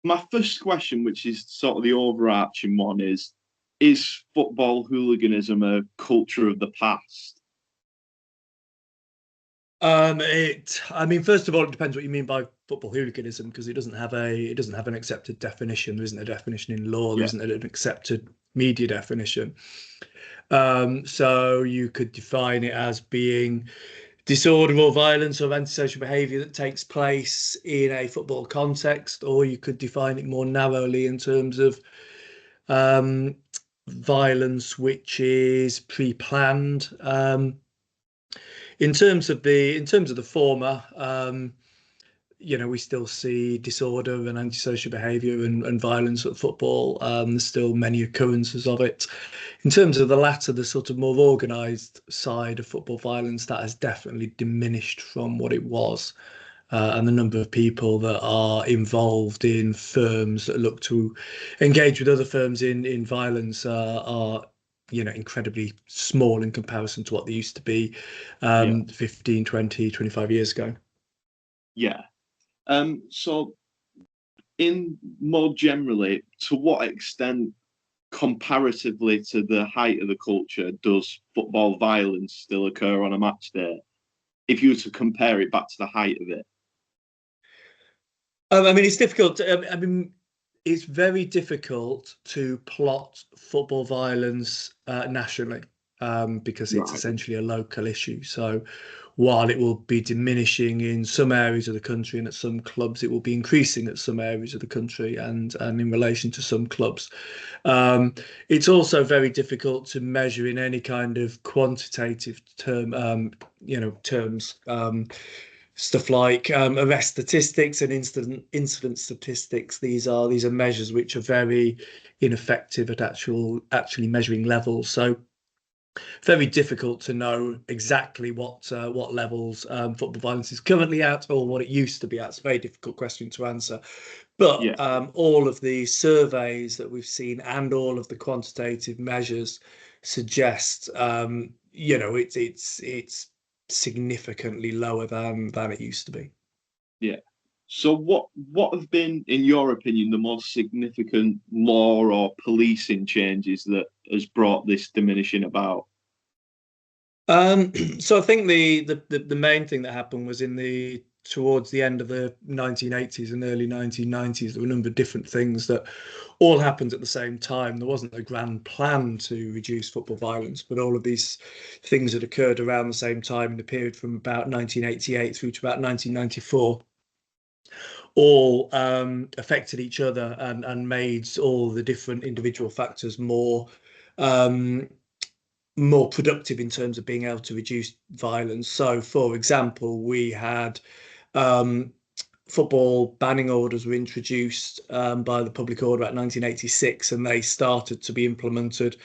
my first question, which is sort of the overarching one, is football hooliganism a culture of the past? I mean, first of all, it depends what you mean by football hooliganism, because it doesn't have an accepted definition. There isn't a definition in law. There Yeah, isn't an accepted media definition. So you could define it as being disorder or violence or antisocial behaviour that takes place in a football context, or you could define it more narrowly in terms of um, violence which is pre-planned. In terms of the former, we still see disorder and antisocial behaviour and violence at football. There's still many occurrences of it. In terms of the latter, the sort of more organised side of football violence, that has definitely diminished from what it was. And the number of people that are involved in firms that look to engage with other firms in violence are incredibly small in comparison to what they used to be yeah, 15, 20, 25 years ago. yeah. So in more generally, to what extent, comparatively to the height of the culture, does football violence still occur on a match day? If you were to compare it back to the height of it, I mean, it's difficult. I mean, it's very difficult to plot football violence nationally because it's right? essentially a local issue. So while it will be diminishing in some areas of the country and at some clubs, it will be increasing at some areas of the country and in relation to some clubs. Um, it's also very difficult to measure in any kind of quantitative terms. Stuff like arrest statistics and incident statistics. These are measures which are very ineffective at actually measuring levels. So very difficult to know exactly what levels football violence is currently at or what it used to be at. It's a very difficult question to answer. But Yeah, all of the surveys that we've seen and all of the quantitative measures suggest, it's significantly lower than it used to be. yeah. So what have been, in your opinion, the most significant law or policing changes that has brought this diminishing about? So I think the main thing that happened was towards the end of the 1980s and early 1990s. There were a number of different things that all happened at the same time. There wasn't a grand plan to reduce football violence, but all of these things had occurred around the same time in the period from about 1988 through to about 1994. All affected each other and made all the different individual factors um, more productive in terms of being able to reduce violence. So, for example, we had um, football banning orders were introduced by the public order at 1986, and they started to be implemented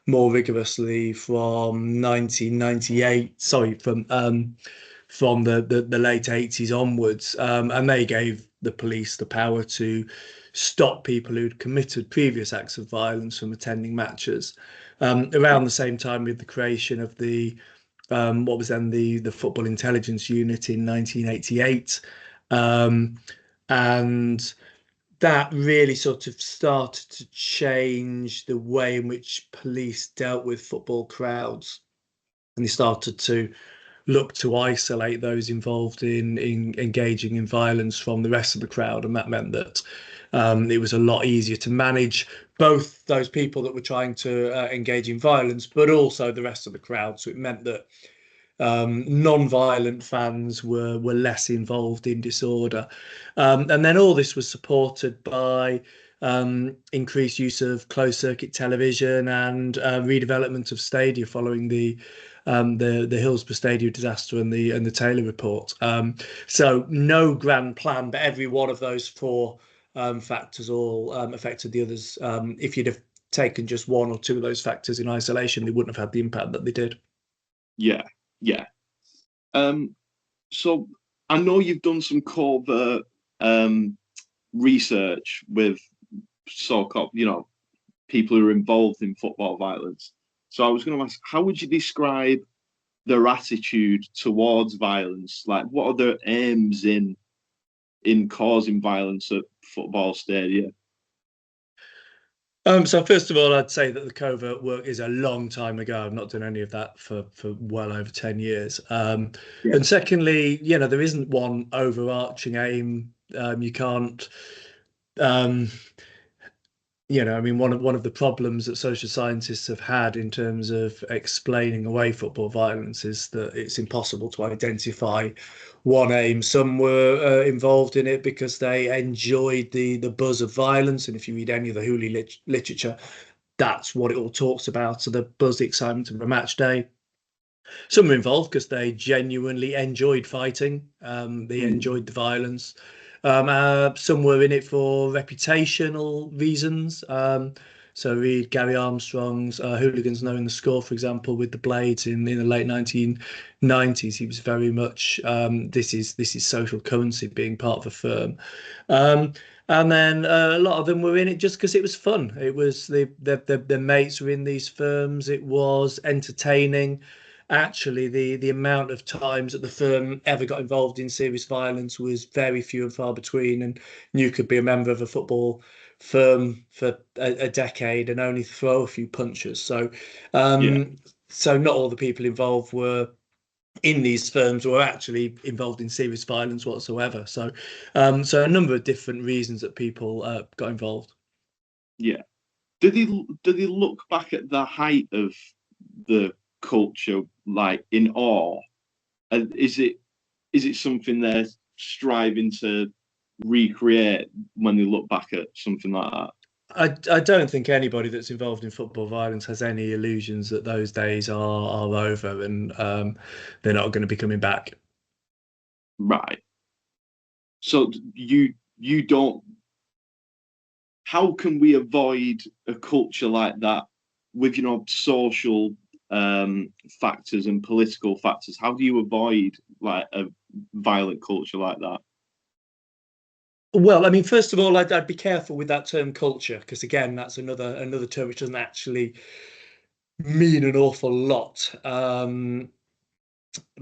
more rigorously from 1998. Sorry, from the late 80s onwards, and they gave the police the power to stop people who'd committed previous acts of violence from attending matches. Around the same time with the creation of the what was then the Football Intelligence Unit in 1988. And that really sort of started to change the way in which police dealt with football crowds. And they started to look to isolate those involved in engaging in violence from the rest of the crowd. And that meant that it was a lot easier to manage both those people that were trying to engage in violence, but also the rest of the crowd. So it meant that non-violent fans were less involved in disorder, and then all this was supported by increased use of closed-circuit television and redevelopment of stadia following the Hillsborough Stadium disaster and the Taylor report. So no grand plan, but every one of those four factors all affected the others. If you'd have taken just one or two of those factors in isolation, they wouldn't have had the impact that they did. Yeah, yeah. Um, so I know you've done some covert research with so-called, people who are involved in football violence. So I was going to ask, how would you describe their attitude towards violence? Like, what are their aims in in causing violence at football stadia? So first of all, I'd say that the covert work is a long time ago. I've not done any of that for well over 10 years. Yeah, And secondly, there isn't one overarching aim. You can't um, I mean, one of the problems that social scientists have had in terms of explaining away football violence is that it's impossible to identify one aim. Some were involved in it because they enjoyed the buzz of violence, and if you read any of the literature, that's what it all talks about. So the buzz, the excitement of a match day. Some were involved because they genuinely enjoyed fighting. They mm, enjoyed the violence. Some were in it for reputational reasons. So read Gary Armstrong's Hooligans Knowing the Score, for example, with the Blades in the late 1990s. He was very much this is social currency, being part of a firm. Um, and then a lot of them were in it just because it was fun. It was the mates were in these firms. It was entertaining. Actually, the amount of times that the firm ever got involved in serious violence was very few and far between. And you could be a member of a football firm for a decade and only throw a few punches. yeah, So not all the people involved were in these firms were actually involved in serious violence whatsoever. So a number of different reasons that people got involved. yeah. Do they look back at the height of the culture like in awe? And is it something they're striving to recreate when they look back at something like that? I don't think anybody that's involved in football violence has any illusions that those days are over and they're not going to be coming back. Right. So you don't. How can we avoid a culture like that with social factors and political factors? How do you avoid like a violent culture like that? Well, I mean, first of all, I'd be careful with that term culture because again, that's another term which doesn't actually mean an awful lot.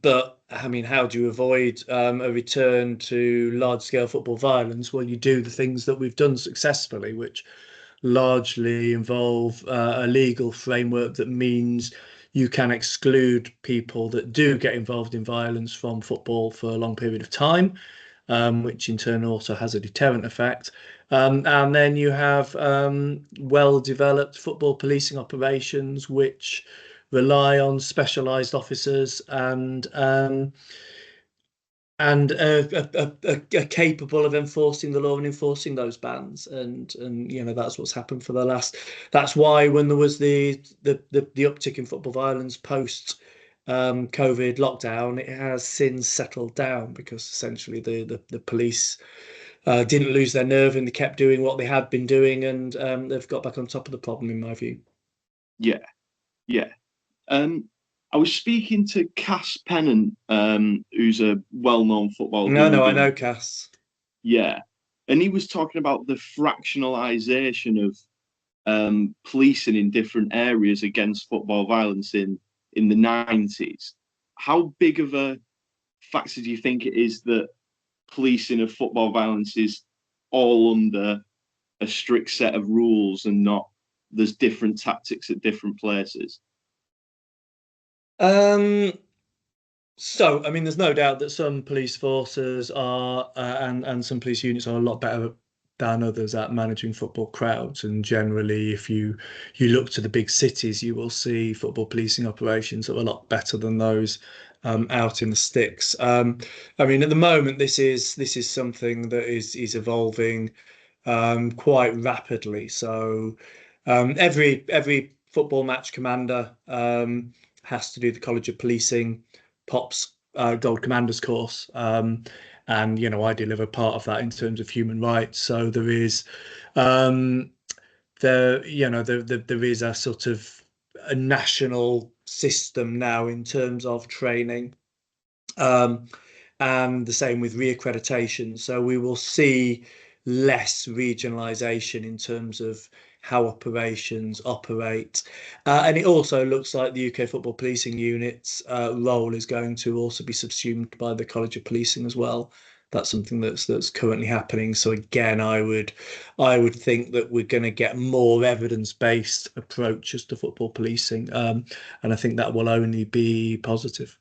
But I mean, how do you avoid a return to large-scale football violence? Well, you do the things that we've done successfully, which largely involve a legal framework that means you can exclude people that do get involved in violence from football for a long period of time, which in turn also has a deterrent effect. And then you have well-developed football policing operations, which rely on specialised officers and are capable of enforcing the law and enforcing those bans. And that's what's happened for the last. That's why when there was the uptick in football violence post COVID lockdown, it has since settled down because essentially the police didn't lose their nerve and they kept doing what they had been doing, and they've got back on top of the problem, in my view. Yeah, yeah. I was speaking to Cass Pennant, who's a well-known football No, no, I hooligan. know, Cass. Yeah, and he was talking about the fractionalization of policing in different areas against football violence in the 90s. How big of a factor do you think it is that policing of football violence is all under a strict set of rules and not there's different tactics at different places? Um, So, I mean, there's no doubt that some police forces are, and some police units are a lot better than others at managing football crowds. And generally, if you look to the big cities, you will see football policing operations that are a lot better than those out in the sticks. I mean, at the moment, this is something that is evolving quite rapidly. So, every football match commander has to do the College of Policing Pops Gold Commanders course. And I deliver part of that in terms of human rights. So there is there is a sort of a national system now in terms of training. Um, and the same with reaccreditation. So we will see less regionalisation in terms of how operations operate. And it also looks like the UK Football Policing Unit's role is going to also be subsumed by the College of Policing as well. that's something that's currently happening. So again, I would think that we're going to get more evidence-based approaches to football policing, and I think that will only be positive.